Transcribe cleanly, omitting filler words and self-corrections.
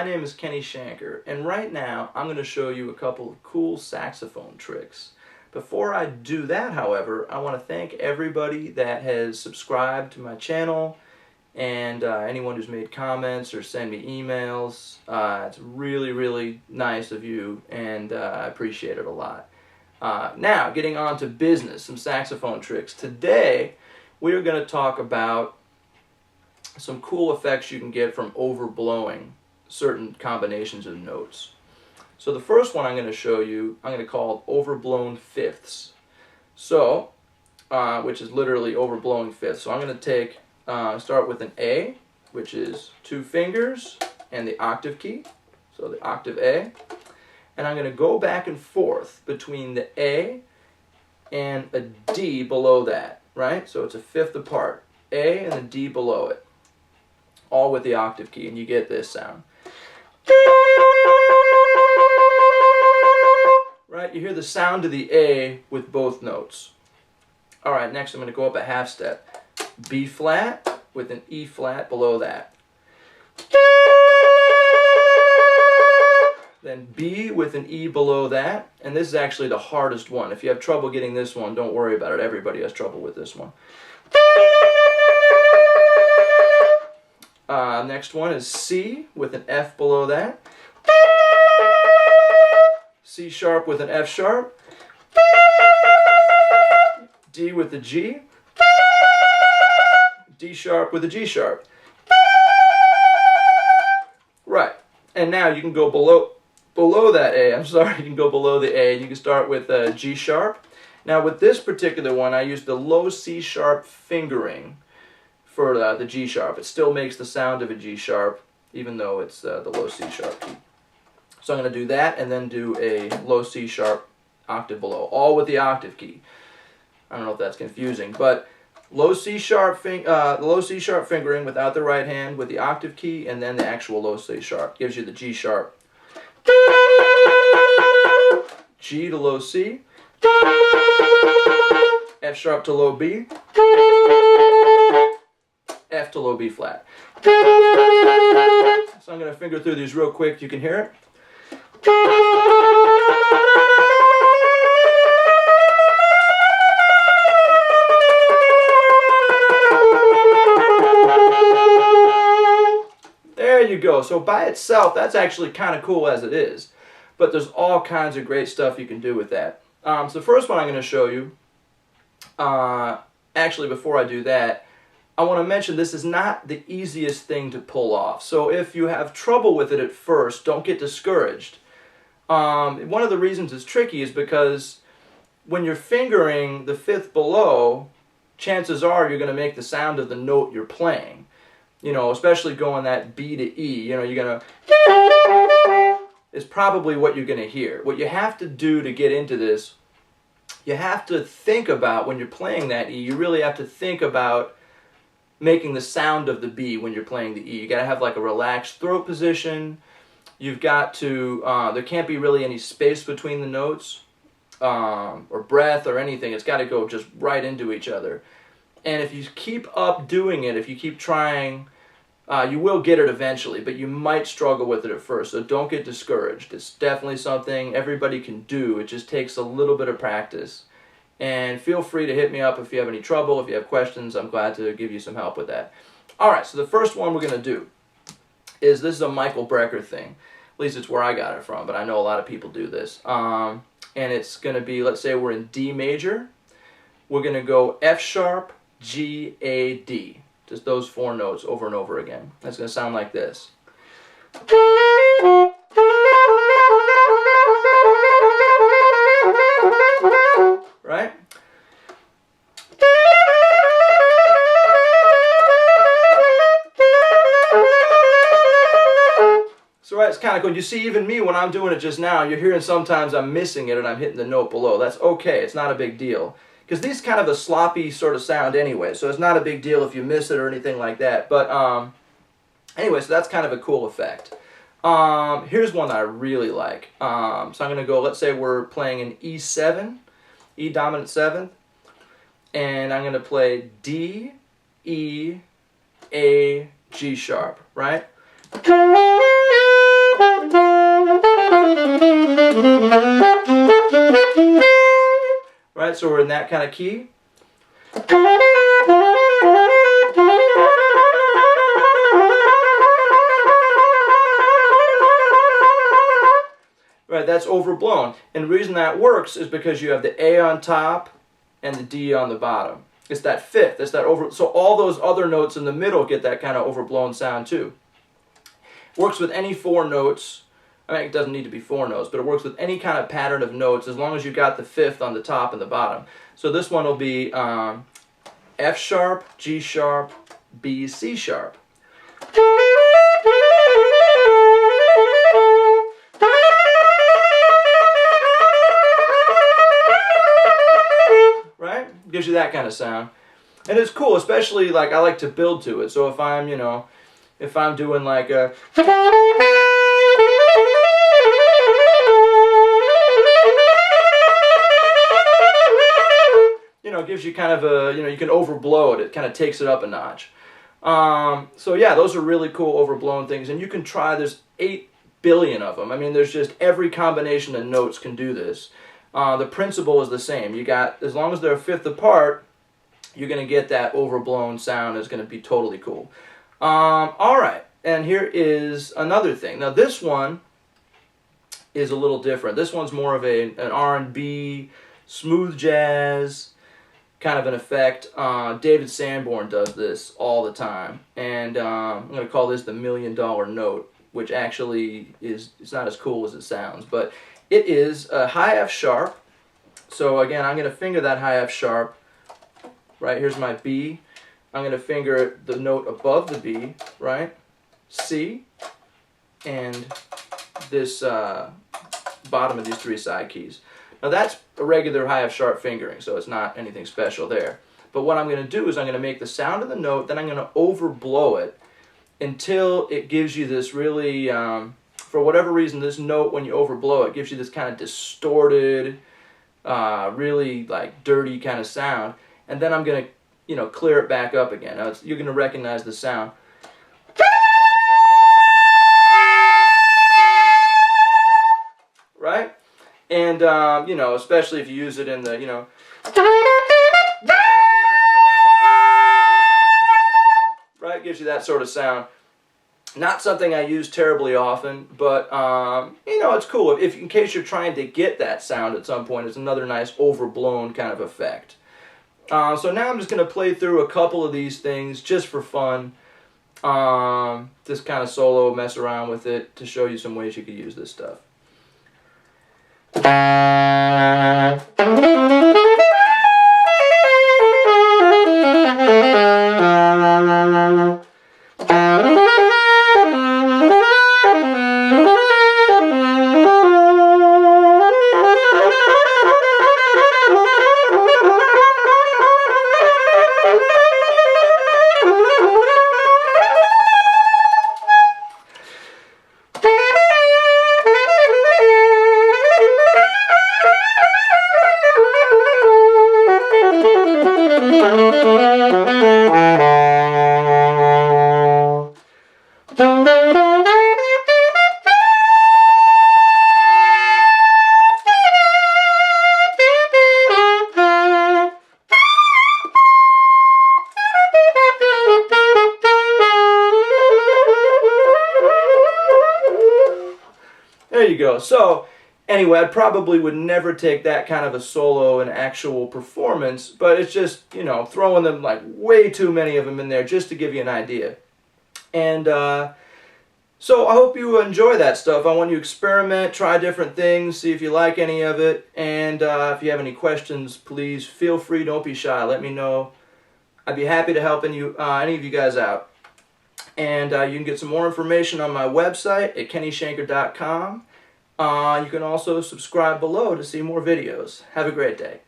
name is Shanker, and right now I'm going to show you a couple of cool saxophone tricks. Before I do that, however, I want to thank everybody that has subscribed to my channel and anyone who's made comments or sent me emails. It's really, really nice of you, and I appreciate it a lot. Now, getting on to business, some saxophone tricks. Today, we are going to talk about some cool effects you can get from overblowing certain combinations of notes. So the first one I'm going to show you, I'm going to call Overblown Fifths. So, which is literally overblowing fifths. So I'm going to take, start with an A, which is 2 fingers and the octave key, so the octave A. And I'm going to go back and forth between the A and a D below that, right? So it's a fifth apart. A and a D below it, all with the octave key, and you get this sound. Right, you hear the sound of the A with both notes. Alright, next I'm going to go up a half step. B flat with an E flat below that. Then B with an E below that, and this is actually the hardest one. If you have trouble getting this one, don't worry about it. Everybody has trouble with this one. Next one is C with an F below that. C sharp with an F sharp. D with the G. D sharp with a G sharp. Right, and now you can go below that A. I'm sorry, you can go below the A. You can start with G sharp. Now with this particular one, I use the low C sharp fingering for the G sharp. It still makes the sound of a G sharp, even though it's the low C sharp key. So I'm going to do that and then do a low C sharp octave below, all with the octave key. I don't know if that's confusing, but low C sharp fingering without the right hand with the octave key, and then the actual low C sharp gives you the G sharp. G to low C, F sharp to low B, F to low B flat. So I'm going to finger through these real quick. You can hear it. There you go. So by itself, that's actually kind of cool as it is. But there's all kinds of great stuff you can do with that. So the first one I'm going to show you, actually before I do that, I want to mention this is not the easiest thing to pull off. So if you have trouble with it at first, don't get discouraged. One of the reasons it's tricky is because when you're fingering the fifth below, chances are you're going to make the sound of the note you're playing. You know, especially going that B to E, you know, you're going to, is probably what you're going to hear. What you have to do to get into this, you have to think about when you're playing that E, you really have to think about making the sound of the B when you're playing the E. You got to have like a relaxed throat position. You've got to, there can't be really any space between the notes, or breath or anything. It's got to go just right into each other. And if you keep up doing it, if you keep trying, you will get it eventually, but you might struggle with it at first, so don't get discouraged. It's definitely something everybody can do. It just takes a little bit of practice. And feel free to hit me up if you have any trouble, if you have questions. I'm glad to give you some help with that. Alright, so the first one we're going to do is, this is a Michael Brecker thing. At least it's where I got it from, but I know a lot of people do this. And it's going to be, let's say we're in D major. We're going to go F sharp, G, A, D. Just those 4 notes over and over again. That's going to sound like this. Right? So right, it's kind of cool. You see, even me, when I'm doing it just now, you're hearing sometimes I'm missing it and I'm hitting the note below. That's okay. It's not a big deal. Because these kind of a sloppy sort of sound anyway, so it's not a big deal if you miss it or anything like that. But anyway, so that's kind of a cool effect. Here's one that I really like. So I'm going to go, let's say we're playing an E7, E dominant 7th, and I'm going to play D, E, A, G sharp, right? Right, so we're in that kind of key. Right, that's overblown. And the reason that works is because you have the A on top and the D on the bottom. It's that fifth, it's that over, so all those other notes in the middle get that kind of overblown sound too. Works with any four notes. I mean, it doesn't need to be four notes, but it works with any kind of pattern of notes as long as you got the fifth on the top and the bottom. So this one will be F sharp, G sharp, B, C sharp. Right? Gives you that kind of sound. And it's cool, especially like I like to build to it. So if I'm, you know, if I'm doing like a, you know, it gives you kind of a, you know, you can overblow it. It kind of takes it up a notch. So yeah, those are really cool overblown things. And you can try, there's 8 billion of them. I mean, there's just every combination of notes can do this. The principle is the same. You got, as long as they're a fifth apart, you're going to get that overblown sound. It's going to be totally cool. Alright, and here is another thing. Now this one is a little different. This one's more of an R&B, smooth jazz kind of an effect. David Sanborn does this all the time. And I'm going to call this the $1 Million Note, which actually is, it's not as cool as it sounds. But it is a high F sharp. So again, I'm going to finger that high F sharp. Right, here's my B. I'm going to finger the note above the B, right? C, and this bottom of these three side keys. Now that's a regular high F sharp fingering, so it's not anything special there. But what I'm going to do is I'm going to make the sound of the note, then I'm going to overblow it until it gives you this really, for whatever reason, this note, when you overblow it, gives you this kind of distorted, really like dirty kind of sound. And then I'm going to, you know, clear it back up again. Now you're going to recognize the sound. Right? And, you know, especially if you use it in the, you know, right? Gives you that sort of sound. Not something I use terribly often, but, you know, it's cool. If in case you're trying to get that sound at some point, it's another nice overblown kind of effect. So now I'm just going to play through a couple of these things just for fun. Just kind of solo, mess around with it to show you some ways you could use this stuff. There you go. So, anyway, I probably would never take that kind of a solo in actual performance, but it's just, you know, throwing them, like, way too many of them in there just to give you an idea. And, so I hope you enjoy that stuff. I want you to experiment, try different things, see if you like any of it, and if you have any questions, please feel free, don't be shy, let me know. I'd be happy to help any of you guys out. And you can get some more information on my website at kennyshanker.com. You can also subscribe below to see more videos. Have a great day.